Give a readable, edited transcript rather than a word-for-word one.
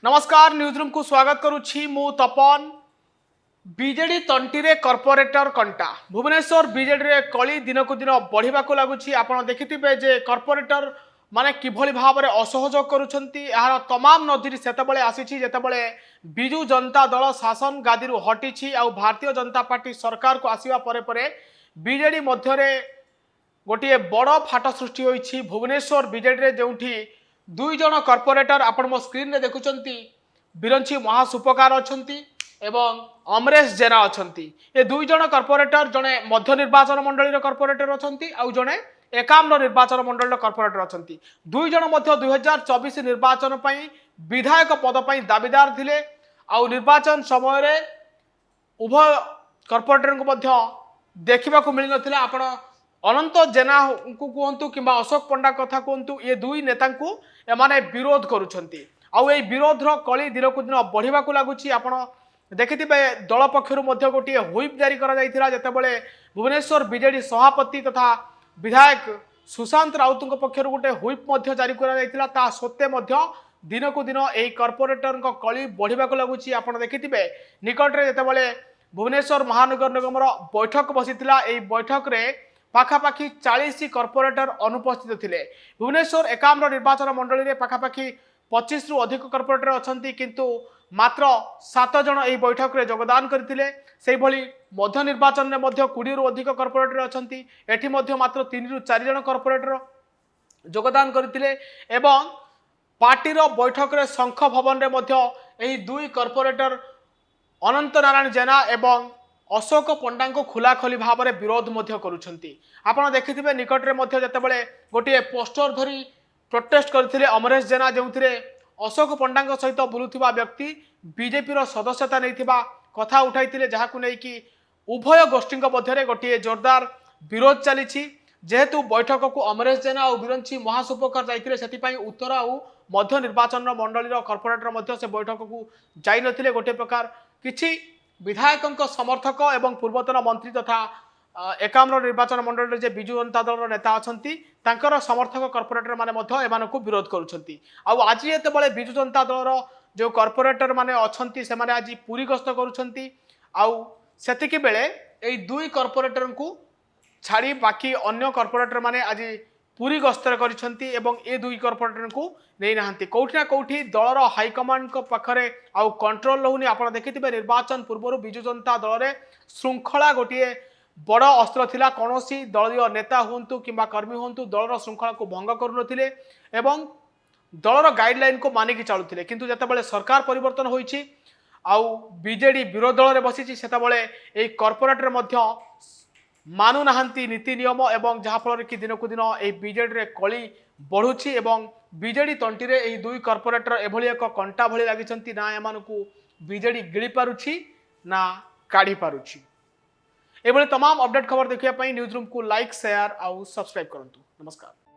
नमस्कार news room को स्वागत करुछि मु तपन। बीजेडी तंटीरे कॉर्पोरेटर कंटा भुवनेश्वर बीजेडी रे कली दिन को दिन बढ़िबा को लागुछि। आपण देखिथिबे जे कॉर्पोरेटर माने किभली भाव में असहयोग करुछंती। यार तमाम नदीर सेतबळे आसीछि जेतबळे बिजू जनता दल शासन गादी हटिछि आ भारतीय जनता पार्टी सरकार को आसीबा परे परे बीजेडी मध्यरे गोटे बड़ फाट सृष्टि होइछि। भुवनेश्वर बीजेडी रे जोंठी दुई जन कॉर्पोरेटर आपण मो स्क्रीन रे देखुचंती बिरंची महासुपकार अछंती एवं अमरेश जेना अछंती। ये दुई जन कॉर्पोरेटर जने मध्य निर्वाचन मंडली रो कॉर्पोरेटर अछंती आ जने एकाम्र निर्वाचन मंडली रो कॉर्पोरेटर अछंती। दुई जन मध्य 2024 निर्वाचन पई विधायक पद पई दाबीदार थिले आ निर्वाचन समय रे उभय कॉर्पोरेटर को मध्य देखिबा को मिलि नथिला। आपण अनंत जेना को कहतु कि अशोक पंडा कथा कहतु ये दुई नेता को एमाने विरोध करुछंती। आउ ए विरोधर कली दिन को दिन बढ़िबा को लागुछि। आपण देखिथिबे दल पक्षरु मध्य गोटे हुइप जारी करा जायतिरा जेतेबेले भुवनेश्वर बीजेडी सभापति तथा विधायक सुशांत राउत पक्षरु गोटे हुइप मध्य जारी करा जायतिला। ता सत्ते मध्य दिन को दिन एई कॉर्पोरेटर को कली बढ़िबा को लागुछि। आपण देखिथिबे निकट रे जेतेबेले भुवनेश्वर महानगर निगम रो बैठक बसितिला। एई बैठक रे पाखापाखि 40 कॉर्पोरेटर अनुपस्थित थिले। भुवनेश्वर एकाम्र निर्वाचन मंडली रे पाखापाखि 25 रु अधिक कॉर्पोरेटर अछंती किंतु मात्र 7 जन एही बैठक रे योगदान करथिले। सेही भली मध्य निर्वाचन रे मध्य 20 रु अधिक कॉर्पोरेटर अछंती। एठी मध्य मात्र 3 रु 4 जन कॉर्पोरेटर योगदान करथिले एवं पार्टी रो बैठक रे शंख भवन रे मध्य एही दुई कॉर्पोरेटर अनंत नारायण जेना एवं अशोक पंडा को खुलाखोली भाव में विरोध करुछंती। आपण देखिथिबे निकट रे मध्य जेतेबेले गोटे पोस्टर धरी प्रोटेस्ट करथिले अमरेश जेना जो अशोक पंडा सहित बुलुथिबा व्यक्ति बीजेपी रो सदस्यता नैथिबा कथा उठाइथिले जहाकु नै कि उभय गोष्ठी मध्य गोटे जोरदार विरोध चली। जेहेतु बैठक को अमरेश जेना और बिरंची महासुपकर जाइथिले सेतिपई उत्तर आ मध्य निर्वाचन मंडली रो कॉर्पोरेटर मध्य से बैठक को जाई नथिले। गोटे प्रकार किछि विधायक समर्थक एवं पूर्वतन मंत्री तथा एकाम्र निर्वाचन मंडल जे बिजू जनता दल नेता अछंती तांकर समर्थक कॉर्पोरेटर माने मध्य एमानकु विरोध करुछंती। आउ आज एतेबेले बिजू जनता दल जो कॉर्पोरेटर माने अछंती से माने आज पुरी गस्त करुछंती। आउ सेतिकी बेले एई दुई कॉर्पोरेटर को छाड़ी बाकी अन्य कॉर्पोरेटर माने आज पुरी गस्तर करिसंती एवं ए दुई कॉर्पोरेटर को नै नाहंती। कोठी ना कोठी दलर हाईकमांड को पाखरे आउ कंट्रोल रहउनी। आपण देखिथिबे निर्वाचन पूर्व बिजू जनता दल रे श्रृंखला गोटे बड़ अस्त्र थिला। कोनोसी दलीय नेता हुंतु किंबा कर्मी हुंतु दलर श्रृंखला को भंग करू नथिले एवं दलर गाइडलाइन को मानिकी चलुथिले। किंतु जेतेबेले सरकार परिवर्तन होईछि आउ बीजेडी विरोध दल रे बसिछि सेतेबेले एई कॉर्पोरेटर मध्य मानु नाहंती नीति नियम एवं जहाँफल कि दिन को दिन ये बीजेडी रे कली बढ़ुछि एवं बीजेडी तंटी रे एई दुई कॉर्पोरेटर एभली एक कंटा भली लागिछंती ना एमानकु बीजेडी गिळी पारुछि ना काढी पारुछि। एभली तमाम अपडेट खबर देखिया पई न्यूज रूम को लाइक शेयर आउ सब्सक्राइब करंतु। नमस्कार।